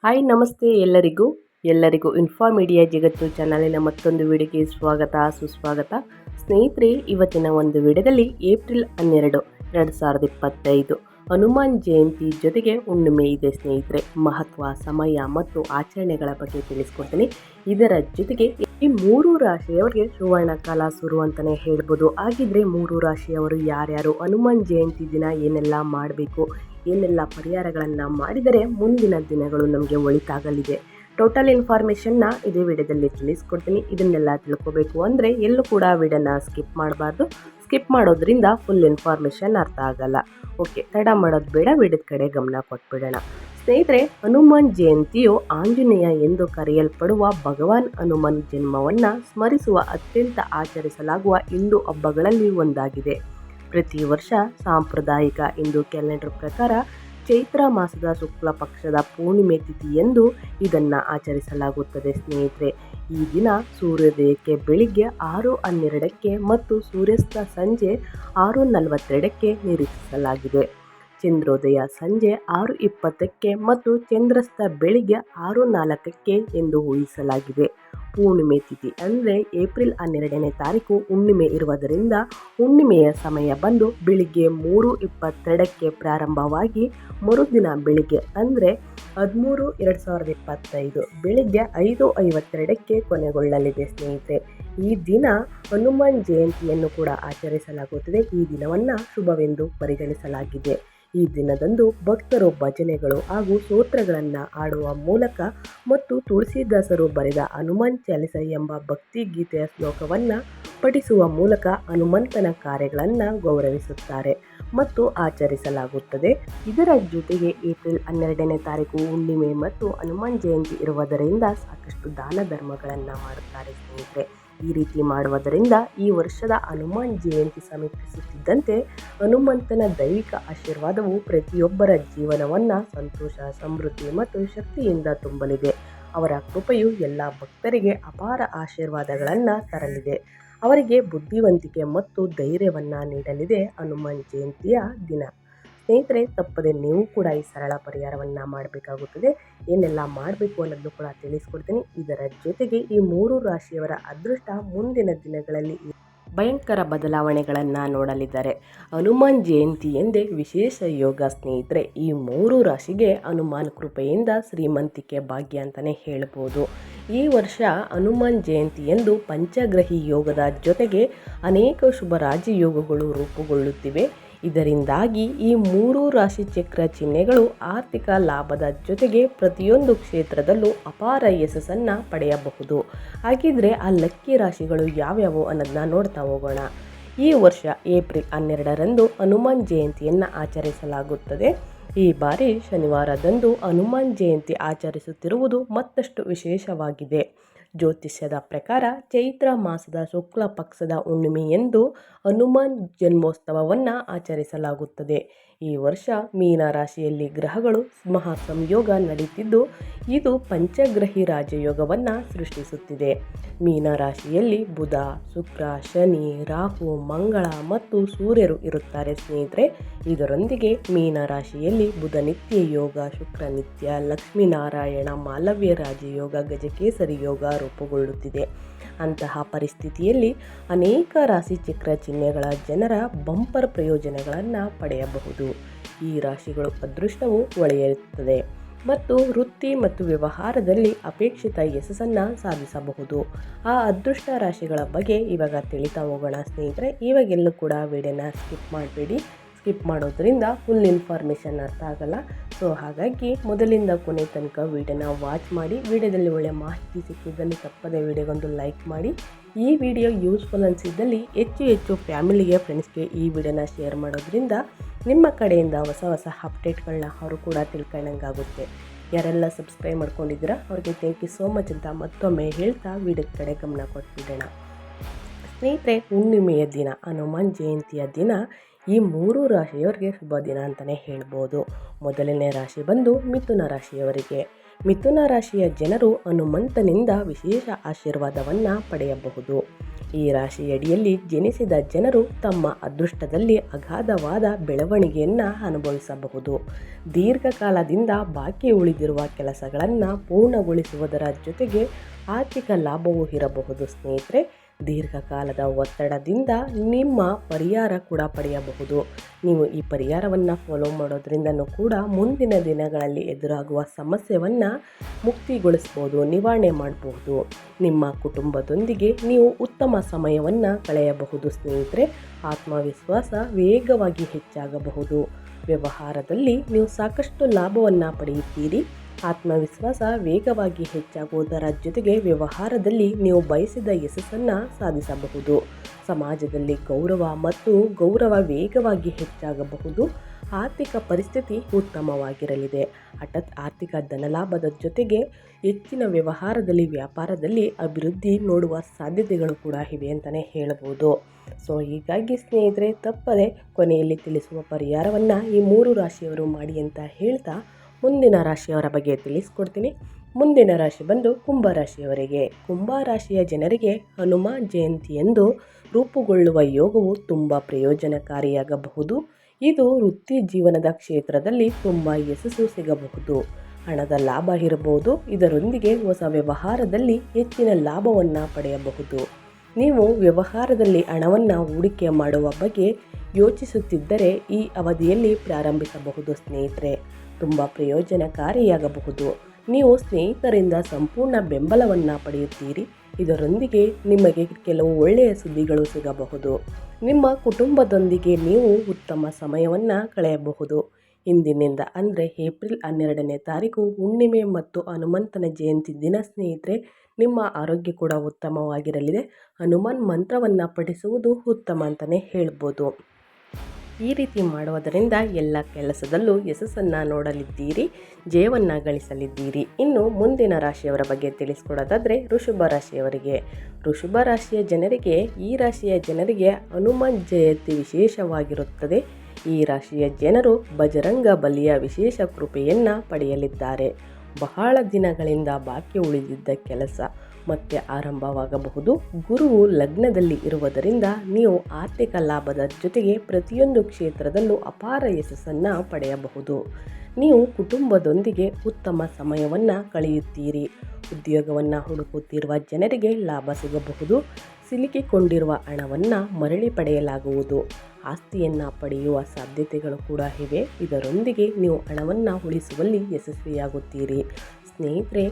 Hi ನಮಸ್ತೆ ಎಲ್ಲರಿಗೂ ಇನ್ಫಾಮೀಡಿಯಾ ಜಗತ್ತು ಚಾನಲಿನ ಮತ್ತೊಂದು ವಿಡಿಯೋಗೆ ಸ್ವಾಗತ ಸುಸ್ವಾಗತ. ಸ್ನೇಹಿತರೆ, ಇವತ್ತಿನ ಒಂದು ವಿಡಿಯೋದಲ್ಲಿ ಏಪ್ರಿಲ್ 12, 2025 ಹನುಮಾನ್ ಜಯಂತಿ ಜೊತೆಗೆ ಹುಣ್ಣಿಮೆ ಇದೆ ಸ್ನೇಹಿತರೆ. ಮಹತ್ವ, ಸಮಯ ಮತ್ತು ಆಚರಣೆಗಳ ಬಗ್ಗೆ ತಿಳಿಸ್ಕೊಡ್ತೀನಿ. ಇದರ ಜೊತೆಗೆ ಈ 3 ರಾಶಿಯವರಿಗೆ ಸುವರ್ಣ ಕಾಲ ಶುರು ಅಂತಲೇ ಹೇಳ್ಬೋದು. ಹಾಗಿದ್ರೆ 3 ರಾಶಿಯವರು ಯಾರ್ಯಾರು ಹನುಮಾನ್ ಜಯಂತಿ ದಿನ ಏನೆಲ್ಲ ಮಾಡಬೇಕು, ಏನೆಲ್ಲ ಪರಿಹಾರಗಳನ್ನು ಮಾಡಿದರೆ ಮುಂದಿನ ದಿನಗಳು ನಮಗೆ ಒಳಿತಾಗಲಿದೆ, ಟೋಟಲ್ ಇನ್ಫಾರ್ಮೇಷನ್ನ ಇದೇ ವಿಡಿಯೋದಲ್ಲಿ ತಿಳಿಸ್ಕೊಡ್ತೀನಿ. ಇದನ್ನೆಲ್ಲ ತಿಳ್ಕೋಬೇಕು ಅಂದರೆ ಎಲ್ಲೂ ಕೂಡ ವಿಡಿಯೋನ ಸ್ಕಿಪ್ ಮಾಡಬಾರ್ದು. ಸ್ಕಿಪ್ ಮಾಡೋದ್ರಿಂದ ಫುಲ್ ಇನ್ಫಾರ್ಮೇಷನ್ ಅರ್ಥ ಆಗಲ್ಲ. ಓಕೆ, ತಡ ಮಾಡೋದು ಬೇಡ, ವಿಡಿಯೋದ ಕಡೆ ಗಮನ ಕೊಟ್ಬಿಡೋಣ. ಸ್ನೇಹಿತರೆ, ಹನುಮಾನ್ ಜಯಂತಿಯು ಆಂಜನೇಯ ಎಂದು ಕರೆಯಲ್ಪಡುವ ಭಗವಾನ್ ಹನುಮನ್ ಜನ್ಮವನ್ನು ಸ್ಮರಿಸುವ ಅತ್ಯಂತ ಆಚರಿಸಲಾಗುವ ಹಿಂದೂ ಹಬ್ಬಗಳಲ್ಲಿ ಒಂದಾಗಿದೆ. ಪ್ರತಿ ವರ್ಷ ಸಾಂಪ್ರದಾಯಿಕ ಹಿಂದೂ ಕ್ಯಾಲೆಂಡರ್ ಪ್ರಕಾರ ಚೈತ್ರ ಮಾಸದ ಶುಕ್ಲ ಪಕ್ಷದ ಪೂರ್ಣಿಮೆ ತಿಥಿಯಂದು ಇದನ್ನು ಆಚರಿಸಲಾಗುತ್ತದೆ ಸ್ನೇಹಿತರೆ. ಈ ದಿನ ಸೂರ್ಯೋದಯಕ್ಕೆ ಬೆಳಿಗ್ಗೆ 6:12 ಮತ್ತು ಸೂರ್ಯಾಸ್ತ ಸಂಜೆ 6:42 ನಿರೀಕ್ಷಿಸಲಾಗಿದೆ. ಚಂದ್ರೋದಯ ಸಂಜೆ 6:20 ಮತ್ತು ಚಂದ್ರಾಸ್ತ ಬೆಳಿಗ್ಗೆ 6:04 ಎಂದು ಊಹಿಸಲಾಗಿದೆ. ಪೂರ್ಣಿಮೆ ತಿಥಿ ಅಂದರೆ ಏಪ್ರಿಲ್ 12ನೇ ತಾರೀಕು ಹುಣ್ಣಿಮೆ ಇರುವುದರಿಂದ ಹುಣ್ಣಿಮೆಯ ಸಮಯ ಬಂದು ಬೆಳಿಗ್ಗೆ 3:22 ಪ್ರಾರಂಭವಾಗಿ ಮರುದಿನ ಬೆಳಿಗ್ಗೆ ಅಂದರೆ 13/2025 ಬೆಳಿಗ್ಗೆ 5:52 ಕೊನೆಗೊಳ್ಳಲಿದೆ ಸ್ನೇಹಿತರೆ. ಈ ದಿನ ಹನುಮಾನ್ ಜಯಂತಿಯನ್ನು ಕೂಡ ಆಚರಿಸಲಾಗುತ್ತದೆ. ಈ ದಿನವನ್ನು ಶುಭವೆಂದು ಪರಿಗಣಿಸಲಾಗಿದೆ. ಈ ದಿನದಂದು ಭಕ್ತರು ಭಜನೆಗಳು ಹಾಗೂ ಸ್ತೋತ್ರಗಳನ್ನು ಹಾಡುವ ಮೂಲಕ ಮತ್ತು ತುಳಸಿದಾಸರು ಬರೆದ ಹನುಮಾನ್ ಚಾಲಿಸ ಎಂಬ ಭಕ್ತಿ ಗೀತೆಯ ಶ್ಲೋಕವನ್ನು ಪಠಿಸುವ ಮೂಲಕ ಹನುಮಂತನ ಕಾರ್ಯಗಳನ್ನು ಗೌರವಿಸುತ್ತಾರೆ ಮತ್ತು ಆಚರಿಸಲಾಗುತ್ತದೆ. ಇದರ ಜೊತೆಗೆ ಏಪ್ರಿಲ್ 12ನೇ ತಾರೀಕು ಹುಣ್ಣಿಮೆ ಮತ್ತು ಹನುಮಾನ್ ಜಯಂತಿ ಇರುವುದರಿಂದ ಸಾಕಷ್ಟು ದಾನ ಧರ್ಮಗಳನ್ನು ಮಾಡುತ್ತಾರೆ ಸ್ನೇಹಿತರೆ. ಈ ರೀತಿ ಮಾಡುವುದರಿಂದ ಈ ವರ್ಷದ ಹನುಮಾನ್ ಜಯಂತಿ ಸಮೀಪಿಸುತ್ತಿದ್ದಂತೆ ಹನುಮಂತನ ದೈವಿಕ ಆಶೀರ್ವಾದವು ಪ್ರತಿಯೊಬ್ಬರ ಜೀವನವನ್ನು ಸಂತೋಷ, ಸಮೃದ್ಧಿ ಮತ್ತು ಶಕ್ತಿಯಿಂದ ತುಂಬಲಿದೆ. ಅವರ ಕೃಪೆಯು ಎಲ್ಲ ಭಕ್ತರಿಗೆ ಅಪಾರ ಆಶೀರ್ವಾದಗಳನ್ನು ತರಲಿದೆ. ಅವರಿಗೆ ಬುದ್ಧಿವಂತಿಕೆ ಮತ್ತು ಧೈರ್ಯವನ್ನು ನೀಡಲಿದೆ ಹನುಮಾನ್ ಜಯಂತಿಯ ದಿನ. ಸ್ನೇಹಿತರೆ, ತಪ್ಪದೆ ನೀವು ಕೂಡ ಈ ಸರಳ ಪರಿಹಾರವನ್ನು ಮಾಡಬೇಕಾಗುತ್ತದೆ. ಏನೆಲ್ಲ ಮಾಡಬೇಕು ಅನ್ನೋದನ್ನು ಕೂಡ ತಿಳಿಸ್ಕೊಡ್ತೀನಿ. ಇದರ ಜೊತೆಗೆ ಈ 3 ರಾಶಿಯವರ ಅದೃಷ್ಟ ಮುಂದಿನ ದಿನಗಳಲ್ಲಿ ಭಯಂಕರ ಬದಲಾವಣೆಗಳನ್ನು ನೋಡಲಿದ್ದಾರೆ. ಹನುಮಾನ್ ಜಯಂತಿ ಎಂದೇ ವಿಶೇಷ ಯೋಗ ಸ್ನೇಹಿತರೆ. ಈ 3 ರಾಶಿಗೆ ಹನುಮಾನ್ ಕೃಪೆಯಿಂದ ಶ್ರೀಮಂತಿಕೆ ಭಾಗ್ಯ ಅಂತಲೇ ಹೇಳ್ಬೋದು. ಈ ವರ್ಷ ಹನುಮಾನ್ ಜಯಂತಿಯಂದು ಪಂಚಗ್ರಹಿ ಯೋಗದ ಜೊತೆಗೆ ಅನೇಕ ಶುಭ ರಾಜಯೋಗಗಳು ರೂಪುಗೊಳ್ಳುತ್ತಿವೆ. ಇದರಿಂದಾಗಿ ಈ 3 ರಾಶಿ ಚಕ್ರ ಚಿಹ್ನೆಗಳು ಆರ್ಥಿಕ ಲಾಭದ ಜೊತೆಗೆ ಪ್ರತಿಯೊಂದು ಕ್ಷೇತ್ರದಲ್ಲೂ ಅಪಾರ ಯಶಸ್ಸನ್ನು ಪಡೆಯಬಹುದು. ಹಾಗಿದ್ರೆ ಆ ಲಕ್ಕಿ ರಾಶಿಗಳು ಯಾವ್ಯಾವು ಅನ್ನೋದನ್ನ ನೋಡ್ತಾ ಹೋಗೋಣ. ಈ ವರ್ಷ ಏಪ್ರಿಲ್ 12ರಂದು ಹನುಮಾನ್ ಜಯಂತಿಯನ್ನು ಆಚರಿಸಲಾಗುತ್ತದೆ. ಈ ಬಾರಿ ಶನಿವಾರದಂದು ಹನುಮಾನ್ ಜಯಂತಿ ಆಚರಿಸುತ್ತಿರುವುದು ಮತ್ತಷ್ಟು ವಿಶೇಷವಾಗಿದೆ. ಜ್ಯೋತಿಷ್ಯದ ಪ್ರಕಾರ ಚೈತ್ರ ಮಾಸದ ಶುಕ್ಲ ಪಕ್ಷದ ಹುಣ್ಣಿಮೆಯಂದು ಹನುಮಾನ್ ಜನ್ಮೋತ್ಸವವನ್ನು ಆಚರಿಸಲಾಗುತ್ತದೆ. ಈ ವರ್ಷ ಮೀನ ರಾಶಿಯಲ್ಲಿ ಗ್ರಹಗಳು ಮಹಾ ಸಂಯೋಗ ನಡೀತಿದ್ದು ಇದು ಪಂಚಗ್ರಹಿ ರಾಜಯೋಗವನ್ನು ಸೃಷ್ಟಿಸುತ್ತಿದೆ. ಮೀನ ರಾಶಿಯಲ್ಲಿ ಬುಧ, ಶುಕ್ರ, ಶನಿ, ರಾಹು, ಮಂಗಳ ಮತ್ತು ಸೂರ್ಯರು ಇರುತ್ತಾರೆ ಸ್ನೇಹಿತರೆ. ಇದರೊಂದಿಗೆ ಮೀನ ರಾಶಿಯಲ್ಲಿ ಬುಧ ನಿತ್ಯ ಯೋಗ, ಶುಕ್ರ ನಿತ್ಯ, ಲಕ್ಷ್ಮೀನಾರಾಯಣ ಮಾಲವ್ಯ ರಾಜಯೋಗ, ಗಜಕೇಸರಿ ಯೋಗ ರೂಪುಗೊಳ್ಳುತ್ತಿದೆ. ಅಂತಹ ಪರಿಸ್ಥಿತಿಯಲ್ಲಿ ಅನೇಕ ರಾಶಿ ಚಕ್ರ ಚಿಹ್ನೆಗಳ ಜನರ ಬಂಪರ್ ಪ್ರಯೋಜನಗಳನ್ನು ಪಡೆಯಬಹುದು. ಈ ರಾಶಿಗಳು ಅದೃಷ್ಟವು ಒಳೆಯುತ್ತದೆ ಮತ್ತು ವೃತ್ತಿ ಮತ್ತು ವ್ಯವಹಾರದಲ್ಲಿ ಅಪೇಕ್ಷಿತ ಯಶಸ್ಸನ್ನು ಸಾಧಿಸಬಹುದು. ಆ ಅದೃಷ್ಟ ರಾಶಿಗಳ ಬಗ್ಗೆ ಇವಾಗ ತಿಳಿತಾ ಹೋಗೋಣ ಸ್ನೇಹಿತರೆ. ಇವಾಗೆಲ್ಲೂ ಕೂಡ ವಿಡಿಯೋನ ಸ್ಕಿಪ್ ಮಾಡಬೇಡಿ. ಸ್ಕಿಪ್ ಮಾಡೋದ್ರಿಂದ ಫುಲ್ ಇನ್ಫಾರ್ಮೇಷನ್ ಅರ್ಥ ಆಗಲ್ಲ. ಸೊ ಹಾಗಾಗಿ ಮೊದಲಿಂದ ಕೊನೆ ತನಕ ವಿಡಿಯೋನ ವಾಚ್ ಮಾಡಿ. ವಿಡಿಯೋದಲ್ಲಿ ಒಳ್ಳೆಯ ಮಾಹಿತಿ ಸಿಕ್ಕಿದ್ದಲ್ಲಿ ತಪ್ಪದೆ ವಿಡಿಯೋಗೊಂದು ಲೈಕ್ ಮಾಡಿ. ಈ ವಿಡಿಯೋ ಯೂಸ್ಫುಲ್ ಅನಿಸಿದ್ದಲ್ಲಿ ಹೆಚ್ಚು ಫ್ಯಾಮಿಲಿಗೆ, ಫ್ರೆಂಡ್ಸ್ಗೆ ಈ ವಿಡಿಯೋನ ಶೇರ್ ಮಾಡೋದ್ರಿಂದ ನಿಮ್ಮ ಕಡೆಯಿಂದ ಹೊಸ ಅಪ್ಡೇಟ್ಗಳನ್ನ ಅವರು ಕೂಡ ತಿಳ್ಕೊಂಡಂಗಾಗುತ್ತೆ. ಯಾರೆಲ್ಲ ಸಬ್ಸ್ಕ್ರೈಬ್ ಮಾಡ್ಕೊಂಡಿದ್ದೀರಾ ಅವ್ರಿಗೆ ಥ್ಯಾಂಕ್ ಯು ಸೋ ಮಚ್ ಅಂತ ಮತ್ತೊಮ್ಮೆ ಹೇಳ್ತಾ ವಿಡಿಯೋದ ಕಡೆ ಗಮನ ಕೊಟ್ಬಿಡೋಣ. ಸ್ನೇಹಿತರೆ, ಹುಣ್ಣಿಮೆಯ ದಿನ, ಹನುಮಾನ್ ಜಯಂತಿಯ ದಿನ ಈ 3 ರಾಶಿಯವರಿಗೆ ಶುಭ ದಿನ ಅಂತಲೇ ಹೇಳ್ಬೋದು. ಮೊದಲನೇ ರಾಶಿ ಬಂದು ಮಿಥುನ ರಾಶಿಯವರಿಗೆ. ಮಿಥುನ ರಾಶಿಯ ಜನರು ಹನುಮಂತನಿಂದ ವಿಶೇಷ ಆಶೀರ್ವಾದವನ್ನು ಪಡೆಯಬಹುದು. ಈ ರಾಶಿಯಡಿಯಲ್ಲಿ ಜನಿಸಿದ ಜನರು ತಮ್ಮ ಅದೃಷ್ಟದಲ್ಲಿ ಅಗಾಧವಾದ ಬೆಳವಣಿಗೆಯನ್ನು ಅನುಭವಿಸಬಹುದು. ದೀರ್ಘಕಾಲದಿಂದ ಬಾಕಿ ಉಳಿದಿರುವ ಕೆಲಸಗಳನ್ನು ಪೂರ್ಣಗೊಳಿಸುವುದರ ಜೊತೆಗೆ ಆರ್ಥಿಕ ಲಾಭವೂ ಇರಬಹುದು. ಸ್ನೇಹಿತರೆ, ದೀರ್ಘಕಾಲದ ಒತ್ತಡದಿಂದ ನಿಮ್ಮ ಪರಿಹಾರ ಕೂಡ ಪಡೆಯಬಹುದು. ನೀವು ಈ ಪರಿಹಾರವನ್ನು ಫಾಲೋ ಮಾಡೋದ್ರಿಂದನೂ ಕೂಡ ಮುಂದಿನ ದಿನಗಳಲ್ಲಿ ಎದುರಾಗುವ ಸಮಸ್ಯೆಯನ್ನು ಮುಕ್ತಿಗೊಳಿಸ್ಬೋದು, ನಿವಾರಣೆ ಮಾಡಬಹುದು. ನಿಮ್ಮ ಕುಟುಂಬದೊಂದಿಗೆ ನೀವು ಉತ್ತಮ ಸಮಯವನ್ನು ಕಳೆಯಬಹುದು. ಸ್ನೇಹಿತರೆ, ಆತ್ಮವಿಶ್ವಾಸ ವೇಗವಾಗಿ ಹೆಚ್ಚಾಗಬಹುದು. ವ್ಯವಹಾರದಲ್ಲಿ ನೀವು ಸಾಕಷ್ಟು ಲಾಭವನ್ನು ಪಡೆಯುತ್ತೀರಿ. ಆತ್ಮವಿಶ್ವಾಸ ವೇಗವಾಗಿ ಹೆಚ್ಚಾಗುವುದರ ಜೊತೆಗೆ ವ್ಯವಹಾರದಲ್ಲಿ ನೀವು ಬಯಸಿದ ಯಶಸ್ಸನ್ನು ಸಾಧಿಸಬಹುದು. ಸಮಾಜದಲ್ಲಿ ಗೌರವ ವೇಗವಾಗಿ ಹೆಚ್ಚಾಗಬಹುದು. ಆರ್ಥಿಕ ಪರಿಸ್ಥಿತಿ ಉತ್ತಮವಾಗಿರಲಿದೆ. ಹಠಾತ್ ಆರ್ಥಿಕ ಧನಲಾಭದ ಜೊತೆಗೆ ಹೆಚ್ಚಿನ ವ್ಯಾಪಾರದಲ್ಲಿ ಅಭಿವೃದ್ಧಿ ನೋಡುವ ಸಾಧ್ಯತೆಗಳು ಕೂಡ ಇವೆ ಅಂತಲೇ ಹೇಳ್ಬೋದು. ಸೊ ಹೀಗಾಗಿ ಸ್ನೇಹಿತರೆ, ತಪ್ಪದೆ ಕೊನೆಯಲ್ಲಿ ತಿಳಿಸುವ ಪರಿಹಾರವನ್ನು ಈ 3 ರಾಶಿಯವರು ಮಾಡಿ ಅಂತ ಹೇಳ್ತಾ ಮುಂದಿನ ರಾಶಿಯವರ ಬಗ್ಗೆ ತಿಳಿಸ್ಕೊಡ್ತೀನಿ. ಮುಂದಿನ ರಾಶಿ ಬಂದು ಕುಂಭರಾಶಿಯವರಿಗೆ. ಕುಂಭರಾಶಿಯ ಜನರಿಗೆ ಹನುಮಾನ್ ಜಯಂತಿಯಂದು ರೂಪುಗೊಳ್ಳುವ ಯೋಗವು ತುಂಬ ಪ್ರಯೋಜನಕಾರಿಯಾಗಬಹುದು. ಇದು ವೃತ್ತಿ ಜೀವನದ ಕ್ಷೇತ್ರದಲ್ಲಿ ತುಂಬ ಯಶಸ್ಸು ಸಿಗಬಹುದು. ಹಣದ ಲಾಭ ಇರಬಹುದು. ಇದರೊಂದಿಗೆ ಹೊಸ ವ್ಯವಹಾರದಲ್ಲಿ ಹೆಚ್ಚಿನ ಲಾಭವನ್ನು ಪಡೆಯಬಹುದು. ನೀವು ವ್ಯವಹಾರದಲ್ಲಿ ಹಣವನ್ನು ಹೂಡಿಕೆ ಮಾಡುವ ಬಗ್ಗೆ ಯೋಚಿಸುತ್ತಿದ್ದರೆ ಈ ಅವಧಿಯಲ್ಲಿ ಪ್ರಾರಂಭಿಸಬಹುದು. ಸ್ನೇಹಿತರೆ, ತುಂಬ ಪ್ರಯೋಜನಕಾರಿಯಾಗಬಹುದು. ನೀವು ಸ್ನೇಹಿತರಿಂದ ಸಂಪೂರ್ಣ ಬೆಂಬಲವನ್ನು ಪಡೆಯುತ್ತೀರಿ. ಇದರೊಂದಿಗೆ ನಿಮಗೆ ಕೆಲವು ಒಳ್ಳೆಯ ಸುದ್ದಿಗಳು ಸಿಗಬಹುದು. ನಿಮ್ಮ ಕುಟುಂಬದೊಂದಿಗೆ ನೀವು ಉತ್ತಮ ಸಮಯವನ್ನು ಕಳೆಯಬಹುದು. ಇಂದಿನಿಂದ ಅಂದರೆ ಏಪ್ರಿಲ್ 12ನೇ ತಾರೀಕು ಹುಣ್ಣಿಮೆ ಮತ್ತು ಹನುಮಂತನ ಜಯಂತಿ ದಿನ. ಸ್ನೇಹಿತರೆ, ನಿಮ್ಮ ಆರೋಗ್ಯ ಕೂಡ ಉತ್ತಮವಾಗಿರಲಿದೆ. ಹನುಮಾನ್ ಮಂತ್ರವನ್ನು ಪಠಿಸುವುದು ಉತ್ತಮ ಅಂತಲೇ ಹೇಳ್ಬೋದು. ಈ ರೀತಿ ಮಾಡುವುದರಿಂದ ಎಲ್ಲ ಕೆಲಸದಲ್ಲೂ ಯಶಸ್ಸನ್ನು ನೋಡಲಿದ್ದೀರಿ, ಜಯವನ್ನು ಗಳಿಸಲಿದ್ದೀರಿ. ಇನ್ನು ಮುಂದಿನ ರಾಶಿಯವರ ಬಗ್ಗೆ ತಿಳಿಸ್ಕೊಡೋದಾದರೆ ವೃಷಭ ರಾಶಿಯವರಿಗೆ. ವೃಷಭ ರಾಶಿಯ ಜನರಿಗೆ, ಈ ರಾಶಿಯ ಜನರಿಗೆ ಹನುಮಾನ್ ಜಯಂತಿ ವಿಶೇಷವಾಗಿರುತ್ತದೆ. ಈ ರಾಶಿಯ ಜನರು ಬಜರಂಗ ಬಲಿಯ ವಿಶೇಷ ಕೃಪೆಯನ್ನು ಪಡೆಯಲಿದ್ದಾರೆ. ಬಹಳ ದಿನಗಳಿಂದ ಬಾಕಿ ಉಳಿದಿದ್ದ ಕೆಲಸ ಮತ್ತೆ ಆರಂಭವಾಗಬಹುದು. ಗುರುವು ಲಗ್ನದಲ್ಲಿ ಇರುವುದರಿಂದ ನೀವು ಆರ್ಥಿಕ ಲಾಭದ ಜೊತೆಗೆ ಪ್ರತಿಯೊಂದು ಕ್ಷೇತ್ರದಲ್ಲೂ ಅಪಾರ ಯಶಸ್ಸನ್ನು ಪಡೆಯಬಹುದು. ನೀವು ಕುಟುಂಬದೊಂದಿಗೆ ಉತ್ತಮ ಸಮಯವನ್ನು ಕಳೆಯುತ್ತೀರಿ. ಉದ್ಯೋಗವನ್ನು ಹುಡುಕುತ್ತಿರುವ ಜನರಿಗೆ ಲಾಭ ಸಿಗಬಹುದು. ಸಿಲುಕಿಕೊಂಡಿರುವ ಹಣವನ್ನು ಮರಳಿ ಪಡೆಯಲಾಗುವುದು. ಆಸ್ತಿಯನ್ನು ಪಡೆಯುವ ಸಾಧ್ಯತೆಗಳು ಕೂಡ ಇವೆ. ಇದರೊಂದಿಗೆ ನೀವು ಹಣವನ್ನು ಉಳಿಸುವಲ್ಲಿ ಯಶಸ್ವಿಯಾಗುತ್ತೀರಿ. ಸ್ನೇಹಿತರೆ,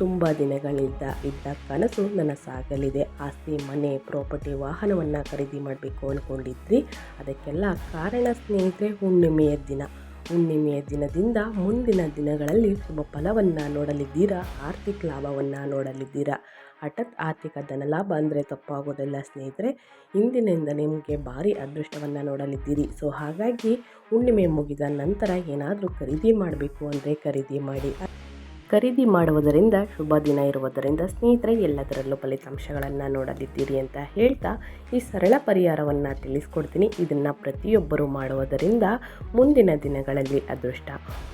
ತುಂಬ ದಿನಗಳಿಂದ ಇದ್ದ ಕನಸು ನನಸಾಗಲಿದೆ. ಆಸ್ತಿ, ಮನೆ, ಪ್ರಾಪರ್ಟಿ, ವಾಹನವನ್ನು ಖರೀದಿ ಮಾಡಬೇಕು ಅಂದ್ಕೊಂಡಿದ್ರಿ. ಅದಕ್ಕೆಲ್ಲ ಕಾರಣ ಸ್ನೇಹಿತರೆ ಹುಣ್ಣಿಮೆಯ ದಿನ. ಹುಣ್ಣಿಮೆಯ ದಿನದಿಂದ ಮುಂದಿನ ದಿನಗಳಲ್ಲಿ ಶುಭ ಫಲವನ್ನು ನೋಡಲಿದ್ದೀರಾ. ಆರ್ಥಿಕ ಲಾಭವನ್ನು ನೋಡಲಿದ್ದೀರಾ. ಹಠಾತ್ ಆರ್ಥಿಕ ಧನಲಾಭ ಅಂದರೆ ತಪ್ಪಾಗೋದಿಲ್ಲ ಸ್ನೇಹಿತರೆ. ಇಂದಿನಿಂದ ನಿಮಗೆ ಭಾರಿ ಅದೃಷ್ಟವನ್ನು ನೋಡಲಿದ್ದೀರಿ. ಸೊ ಹಾಗಾಗಿ ಹುಣ್ಣಿಮೆ ಮುಗಿದ ನಂತರ ಏನಾದರೂ ಖರೀದಿ ಮಾಡಬೇಕು ಅಂದರೆ ಖರೀದಿ ಮಾಡಿ. ಖರೀದಿ ಮಾಡುವುದರಿಂದ ಶುಭ ದಿನ ಇರುವುದರಿಂದ ಸ್ನೇಹಿತರೆ ಎಲ್ಲದರಲ್ಲೂ ಫಲಿತಾಂಶಗಳನ್ನು ನೋಡಲಿದ್ದೀರಿ ಅಂತ ಹೇಳ್ತಾ ಈ ಸರಳ ಪರಿಹಾರವನ್ನು ತಿಳಿಸ್ಕೊಡ್ತೀನಿ. ಇದನ್ನು ಪ್ರತಿಯೊಬ್ಬರು ಮಾಡುವುದರಿಂದ ಮುಂದಿನ ದಿನಗಳಲ್ಲಿ ಅದೃಷ್ಟ.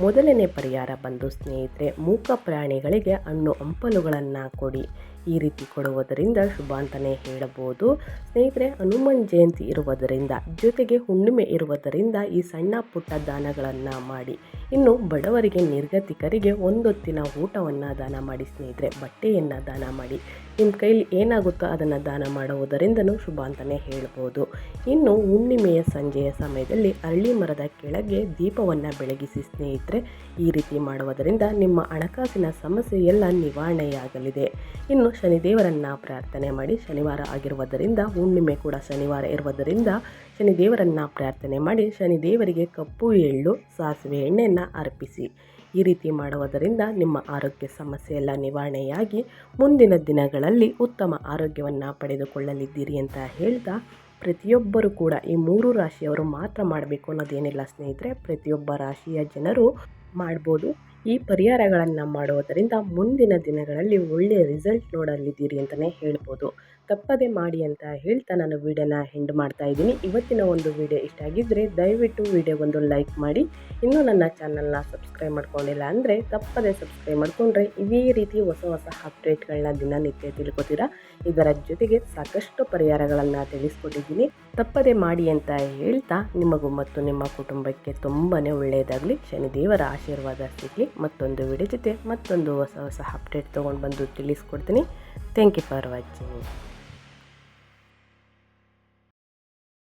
ಮೊದಲನೇ ಪರಿಹಾರ ಬಂದು ಸ್ನೇಹಿತರೆ, ಮೂಕ ಪ್ರಾಣಿಗಳಿಗೆ ಹಣ್ಣು ಹಂಪಲುಗಳನ್ನು ಕೊಡಿ. ಈ ರೀತಿ ಕೊಡುವುದರಿಂದ ಶುಭ ಅಂತಲೇ ಹೇಳಬಹುದು. ಸ್ನೇಹಿತರೆ, ಹನುಮಾನ್ ಜಯಂತಿ ಇರುವುದರಿಂದ ಜೊತೆಗೆ ಹುಣ್ಣಿಮೆ ಇರುವುದರಿಂದ ಈ ಸಣ್ಣ ಪುಟ್ಟ ದಾನಗಳನ್ನು ಮಾಡಿ. ಇನ್ನು ಬಡವರಿಗೆ, ನಿರ್ಗತಿಕರಿಗೆ ಒಂದೊತ್ತಿನ ಊಟವನ್ನು ದಾನ ಮಾಡಿ. ಸ್ನೇಹಿತರೆ, ಬಟ್ಟೆಯನ್ನು ದಾನ ಮಾಡಿ. ನಿಮ್ಮ ಕೈಲಿ ಏನಾಗುತ್ತೋ ಅದನ್ನು ದಾನ ಮಾಡುವುದರಿಂದನೂ ಶುಭ ಅಂತಲೇ ಹೇಳ್ಬೋದು. ಇನ್ನು ಹುಣ್ಣಿಮೆಯ ಸಂಜೆಯ ಸಮಯದಲ್ಲಿ ಅರಳಿ ಮರದ ಕೆಳಗೆ ದೀಪವನ್ನು ಬೆಳಗಿಸಿ. ಸ್ನೇಹಿತರೆ, ಈ ರೀತಿ ಮಾಡುವುದರಿಂದ ನಿಮ್ಮ ಹಣಕಾಸಿನ ಸಮಸ್ಯೆ ಎಲ್ಲ ನಿವಾರಣೆಯಾಗಲಿದೆ. ಇನ್ನು ಶನಿದೇವರನ್ನು ಪ್ರಾರ್ಥನೆ ಮಾಡಿ. ಶನಿವಾರ ಆಗಿರುವುದರಿಂದ, ಹುಣ್ಣಿಮೆ ಕೂಡ ಶನಿವಾರ ಇರುವುದರಿಂದ ಶನಿದೇವರನ್ನು ಪ್ರಾರ್ಥನೆ ಮಾಡಿ. ಶನಿದೇವರಿಗೆ ಕಪ್ಪು ಎಳ್ಳು, ಸಾಸಿವೆ ಎಣ್ಣೆಯನ್ನು ಅರ್ಪಿಸಿ. ಈ ರೀತಿ ಮಾಡುವುದರಿಂದ ನಿಮ್ಮ ಆರೋಗ್ಯ ಸಮಸ್ಯೆ ಎಲ್ಲ ನಿವಾರಣೆಯಾಗಿ ಮುಂದಿನ ದಿನಗಳಲ್ಲಿ ಉತ್ತಮ ಆರೋಗ್ಯವನ್ನು ಪಡೆದುಕೊಳ್ಳಲಿದ್ದೀರಿ ಅಂತ ಹೇಳ್ತಾ, ಪ್ರತಿಯೊಬ್ಬರು ಕೂಡ ಈ 3 ರಾಶಿಯವರು ಮಾತ್ರ ಮಾಡಬೇಕು ಅನ್ನೋದೇನಿಲ್ಲ ಸ್ನೇಹಿತರೆ. ಪ್ರತಿಯೊಬ್ಬ ರಾಶಿಯ ಜನರು ಮಾಡ್ಬೋದು. ಈ ಪರಿಹಾರಗಳನ್ನು ಮಾಡುವುದರಿಂದ ಮುಂದಿನ ದಿನಗಳಲ್ಲಿ ಒಳ್ಳೆಯ ರಿಸಲ್ಟ್ ನೋಡಲಿದ್ದೀರಿ ಅಂತಲೇ ಹೇಳ್ಬೋದು. ತಪ್ಪದೆ ಮಾಡಿ ಅಂತ ಹೇಳ್ತಾ ನಾನು ವಿಡಿಯೋನ ಎಂಡ್ ಮಾಡ್ತಾ ಇದ್ದೀನಿ. ಇವತ್ತಿನ ಒಂದು ವಿಡಿಯೋ ಇಷ್ಟ ಆಗಿದ್ದರೆ ದಯವಿಟ್ಟು ವಿಡಿಯೋಗೊಂದು ಲೈಕ್ ಮಾಡಿ. ಇನ್ನೂ ನನ್ನ ಚಾನಲ್ನ ಸಬ್ಸ್ಕ್ರೈಬ್ ಮಾಡ್ಕೊಂಡಿಲ್ಲ ಅಂದರೆ ತಪ್ಪದೆ ಸಬ್ಸ್ಕ್ರೈಬ್ ಮಾಡಿಕೊಂಡ್ರೆ ಇದೇ ರೀತಿ ಹೊಸ ಅಪ್ಡೇಟ್ಗಳನ್ನ ದಿನನಿತ್ಯ ತಿಳ್ಕೊತೀರಾ. ಇದರ ಜೊತೆಗೆ ಸಾಕಷ್ಟು ಪರಿಹಾರಗಳನ್ನು ತಿಳಿಸ್ಕೊಟ್ಟಿದ್ದೀನಿ. ತಪ್ಪದೆ ಮಾಡಿ ಅಂತ ಹೇಳ್ತಾ ನಿಮಗೂ ಮತ್ತು ನಿಮ್ಮ ಕುಟುಂಬಕ್ಕೆ ತುಂಬಾ ಒಳ್ಳೆಯದಾಗಲಿ. ಶನಿದೇವರ ಆಶೀರ್ವಾದ ಸಿಗಲಿ. ಮತ್ತೊಂದು ವಿಡಿಯೋ ಜೊತೆ ಮತ್ತೊಂದು ಹೊಸ ಅಪ್ಡೇಟ್ ತೊಗೊಂಡು ಬಂದು ತಿಳಿಸ್ಕೊಡ್ತೀನಿ. Thank you for watching.